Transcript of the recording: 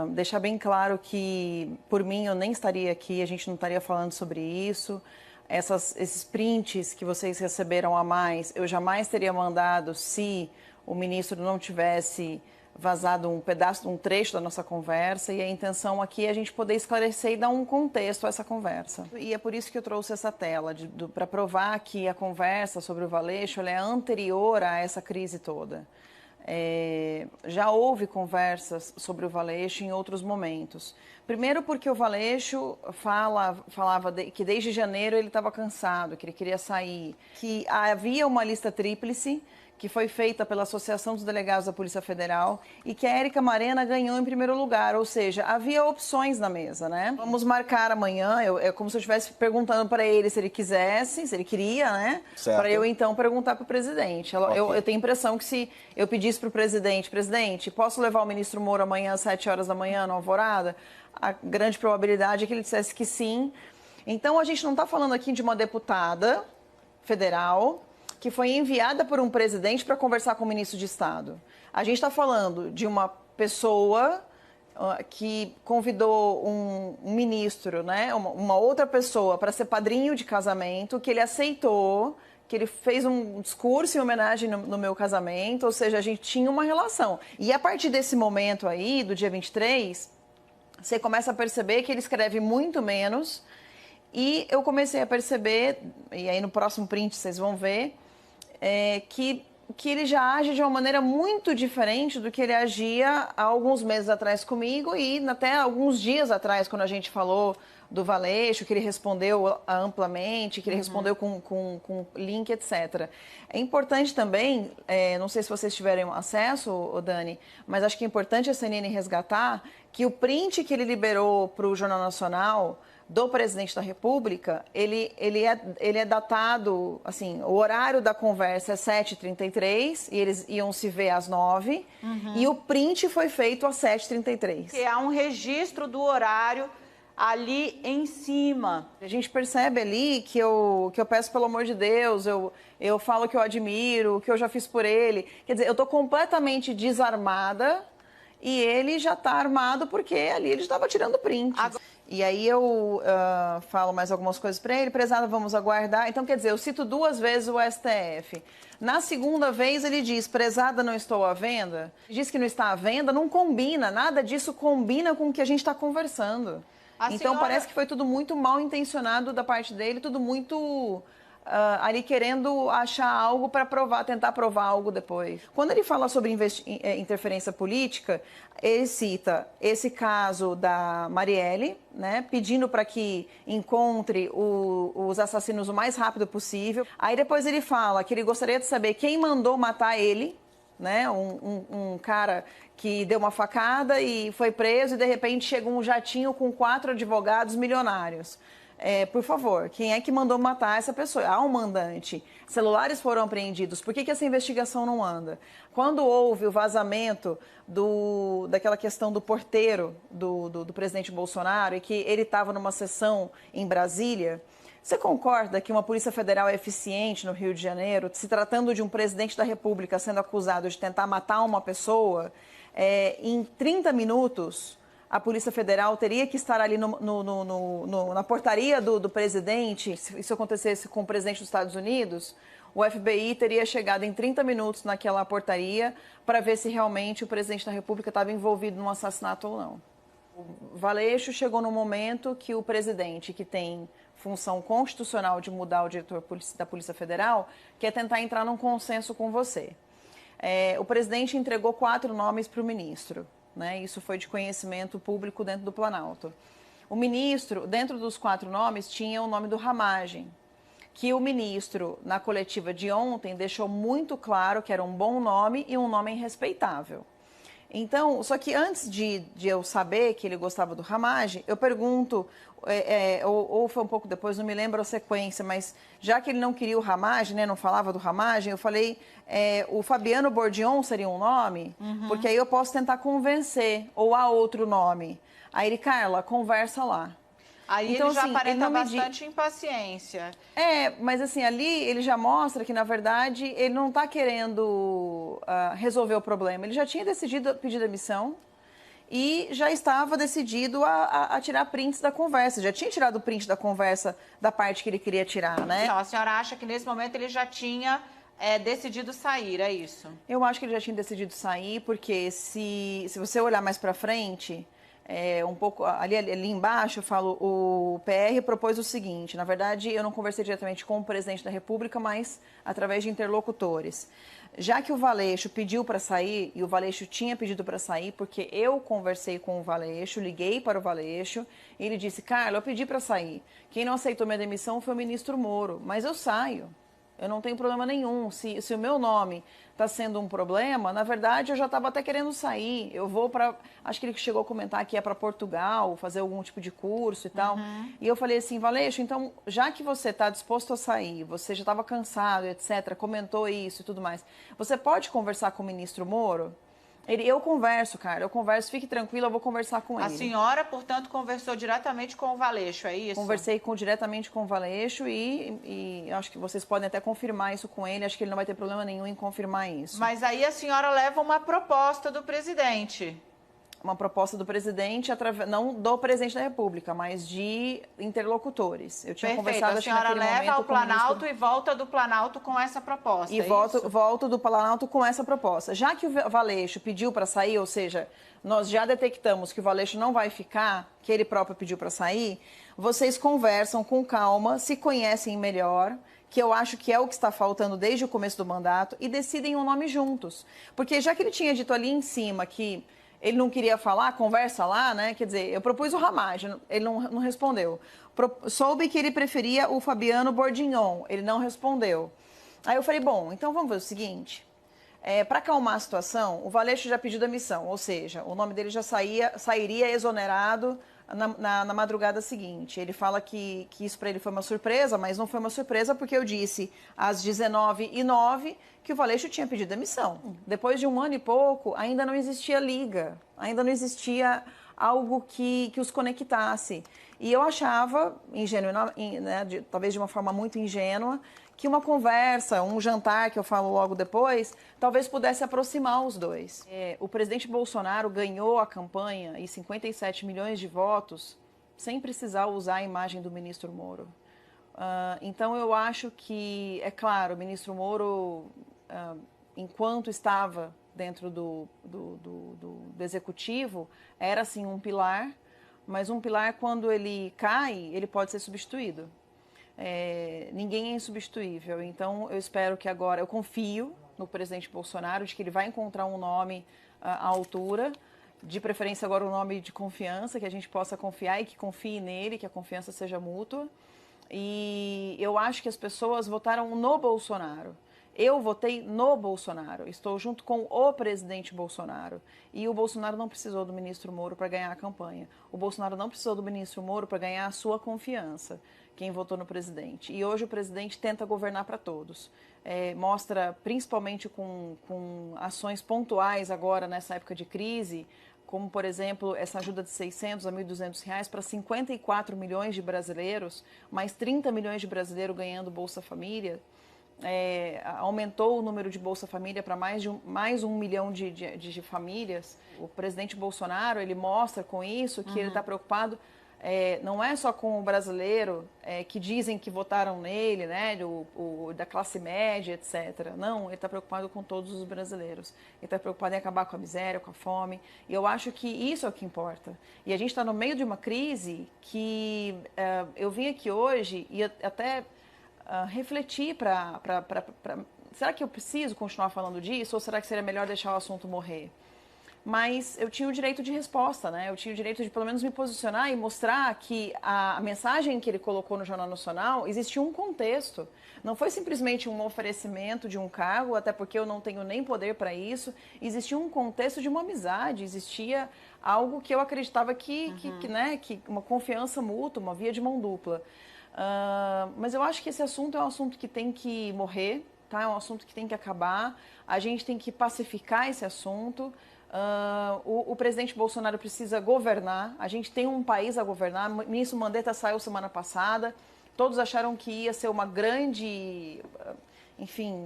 deixar bem claro que, por mim, eu nem estaria aqui, a gente não estaria falando sobre isso. Esses prints que vocês receberam a mais, eu jamais teria mandado se o ministro não tivesse vazado um pedaço, um trecho da nossa conversa, e a intenção aqui é a gente poder esclarecer e dar um contexto a essa conversa. E é por isso que eu trouxe essa tela, para provar que a conversa sobre o Valeixo ela é anterior a essa crise toda. Já houve conversas sobre o Valeixo em outros momentos. Primeiro porque o Valeixo falava que desde janeiro ele estava cansado, que ele queria sair, que havia uma lista tríplice que foi feita pela Associação dos Delegados da Polícia Federal e que a Érica Marena ganhou em primeiro lugar, ou seja, havia opções na mesa, né? Vamos marcar amanhã, é como se eu estivesse perguntando para ele se ele quisesse, se ele queria, né? Para eu então perguntar para o presidente. Eu tenho a impressão que se eu pedisse para o presidente, posso levar o ministro Moro amanhã às 7 horas da manhã na Alvorada? A grande probabilidade é que ele dissesse que sim. Então, a gente não está falando aqui de uma deputada federal que foi enviada por um presidente para conversar com o ministro de Estado. A gente está falando de uma pessoa que convidou um ministro, né, uma outra pessoa para ser padrinho de casamento, que ele aceitou, que ele fez um discurso em homenagem no meu casamento, ou seja, a gente tinha uma relação. E a partir desse momento aí, do dia 23, você começa a perceber que ele escreve muito menos, e eu comecei a perceber, e aí no próximo print vocês vão ver, que ele já age de uma maneira muito diferente do que ele agia há alguns meses atrás comigo e até alguns dias atrás, quando a gente falou do Valeixo, que ele respondeu amplamente, que ele respondeu com link, etc. É importante também, não sei se vocês tiverem acesso, Dani, mas acho que é importante a CNN resgatar que o print que ele liberou para o Jornal Nacional do presidente da República, ele é datado, assim, o horário da conversa é 7h33 e eles iam se ver às 9h, e o print foi feito às 7h33. Que há um registro do horário ali em cima. A gente percebe ali que eu peço pelo amor de Deus, eu falo que eu admiro, que eu já fiz por ele. Quer dizer, eu estou completamente desarmada e ele já está armado porque ali ele estava tirando print. E aí eu falo mais algumas coisas para ele, prezada, vamos aguardar. Então, quer dizer, eu cito 2 vezes o STF. Na segunda vez ele diz, prezada, não estou à venda. Diz que não está à venda, não combina, nada disso combina com o que a gente está conversando. Então parece que foi tudo muito mal intencionado da parte dele, tudo muito ali querendo achar algo para provar, tentar provar algo depois. Quando ele fala sobre interferência política, ele cita esse caso da Marielle, né, pedindo para que encontre os assassinos o mais rápido possível. Aí depois ele fala que ele gostaria de saber quem mandou matar ele, né, um cara que deu uma facada e foi preso e de repente chega um jatinho com 4 advogados milionários. Por favor, quem é que mandou matar essa pessoa? Há um mandante. Celulares foram apreendidos. Por que essa investigação não anda? Quando houve o vazamento daquela questão do porteiro do presidente Bolsonaro e que ele estava numa sessão em Brasília, você concorda que uma Polícia Federal é eficiente no Rio de Janeiro, se tratando de um presidente da República sendo acusado de tentar matar uma pessoa, em 30 minutos a Polícia Federal teria que estar ali na portaria do presidente, se isso acontecesse com o presidente dos Estados Unidos, o FBI teria chegado em 30 minutos naquela portaria para ver se realmente o presidente da República estava envolvido num assassinato ou não. O Valeixo chegou no momento que o presidente, que tem função constitucional de mudar o diretor da Polícia Federal, quer tentar entrar num consenso com você. O presidente entregou 4 nomes para o ministro, né? Isso foi de conhecimento público dentro do Planalto. O ministro, dentro dos 4 nomes, tinha o nome do Ramagem, que o ministro, na coletiva de ontem, deixou muito claro que era um bom nome e um nome respeitável. Então, só que antes de eu saber que ele gostava do Ramagem, eu pergunto, ou foi um pouco depois, não me lembro a sequência, mas já que ele não queria o Ramagem, né, não falava do Ramagem, eu falei, o Fabiano Bordion seria um nome? Porque aí eu posso tentar convencer, ou há outro nome. Aí ele, Carla, conversa lá. Aí então, ele já aparenta bastante impaciência. Mas assim, ali ele já mostra que, na verdade, ele não está querendo resolver o problema. Ele já tinha decidido pedir demissão e já estava decidido a tirar prints da conversa. Já tinha tirado o print da conversa da parte que ele queria tirar, né? Então, a senhora acha que nesse momento ele já tinha decidido sair, é isso? Eu acho que ele já tinha decidido sair, porque se você olhar mais para frente, um pouco ali embaixo, eu falo, o PR propôs o seguinte: na verdade, eu não conversei diretamente com o presidente da República, mas através de interlocutores. Já que o Valeixo pediu para sair, e o Valeixo tinha pedido para sair, porque eu conversei com o Valeixo, liguei para o Valeixo, e ele disse: Carla, eu pedi para sair. Quem não aceitou minha demissão foi o ministro Moro, mas eu saio. Eu não tenho problema nenhum. Se o meu nome está sendo um problema, na verdade eu já estava até querendo sair. Eu vou para... Acho que ele chegou a comentar que é para Portugal, fazer algum tipo de curso e tal. E eu falei assim: Valeixo, então, já que você está disposto a sair, você já estava cansado, etc., comentou isso e tudo mais, você pode conversar com o ministro Moro? Eu converso, cara, eu converso, fique tranquila, eu vou conversar com ele. A senhora, portanto, conversou diretamente com o Valeixo, é isso? Conversei diretamente com o Valeixo e acho que vocês podem até confirmar isso com ele, acho que ele não vai ter problema nenhum em confirmar isso. Mas aí a senhora leva uma proposta do presidente. Uma proposta do presidente, não do presidente da República, mas de interlocutores. Eu tinha conversado, acho que naquele momento, a senhora leva ao Planalto e volta do Planalto com essa proposta, e volto do Planalto com essa proposta. Já que o Valeixo pediu para sair, ou seja, nós já detectamos que o Valeixo não vai ficar, que ele próprio pediu para sair, vocês conversam com calma, se conhecem melhor, que eu acho que é o que está faltando desde o começo do mandato, e decidem um nome juntos. Porque já que ele tinha dito ali em cima que ele não queria falar, conversa lá, né? Quer dizer, eu propus o Ramage, ele não respondeu. Soube que ele preferia o Fabiano Bordignon, ele não respondeu. Aí eu falei, bom, então vamos ver o seguinte, para acalmar a situação, o Valeixo já pediu demissão, ou seja, o nome dele já sairia exonerado na madrugada seguinte. Ele fala que isso para ele foi uma surpresa, mas não foi uma surpresa porque eu disse às 19h09 que o Valeixo tinha pedido demissão. Depois de 1 ano e pouco, ainda não existia liga, ainda não existia algo que os conectasse. E eu achava, talvez de uma forma muito ingênua, que uma conversa, um jantar, que eu falo logo depois, talvez pudesse aproximar os dois. O presidente Bolsonaro ganhou a campanha e 57 milhões de votos sem precisar usar a imagem do ministro Moro. Então, eu acho que, é claro, o ministro Moro, enquanto estava dentro do executivo, era, assim, um pilar, mas um pilar, quando ele cai, ele pode ser substituído. Ninguém é insubstituível, então eu espero que agora, eu confio no presidente Bolsonaro de que ele vai encontrar um nome à altura, de preferência agora um nome de confiança, que a gente possa confiar e que confie nele, que a confiança seja mútua. E eu acho que as pessoas votaram no Bolsonaro. Eu votei no Bolsonaro, estou junto com o presidente Bolsonaro. E o Bolsonaro não precisou do ministro Moro para ganhar a campanha. O Bolsonaro não precisou do ministro Moro para ganhar a sua confiança, quem votou no presidente. E hoje o presidente tenta governar para todos. Mostra, principalmente com ações pontuais agora nessa época de crise, como, por exemplo, essa ajuda de R$600 a R$1.200 para 54 milhões de brasileiros, mais 30 milhões de brasileiros ganhando Bolsa Família. Aumentou o número de Bolsa Família para mais 1 milhão de famílias. O presidente Bolsonaro, ele mostra com isso que ele está preocupado, não é só com o brasileiro que dizem que votaram nele, né, da classe média, etc. Não, ele está preocupado com todos os brasileiros. Ele está preocupado em acabar com a miséria, com a fome. E eu acho que isso é o que importa. E a gente está no meio de uma crise que eu vim aqui hoje e até refletir será que eu preciso continuar falando disso ou será que seria melhor deixar o assunto morrer? Mas eu tinha o direito de resposta, né? Eu tinha o direito de pelo menos me posicionar e mostrar que a mensagem que ele colocou no Jornal Nacional existia um contexto. Não foi simplesmente um oferecimento de um cargo, até porque eu não tenho nem poder para isso. Existia um contexto de uma amizade, existia algo que eu acreditava que uma confiança mútua, uma via de mão dupla. Mas eu acho que esse assunto é um assunto que tem que morrer, tá? É um assunto que tem que acabar. A gente tem que pacificar esse assunto. O presidente Bolsonaro precisa governar. A gente tem um país a governar. O ministro Mandetta saiu semana passada. Todos acharam que ia ser uma grande... Enfim,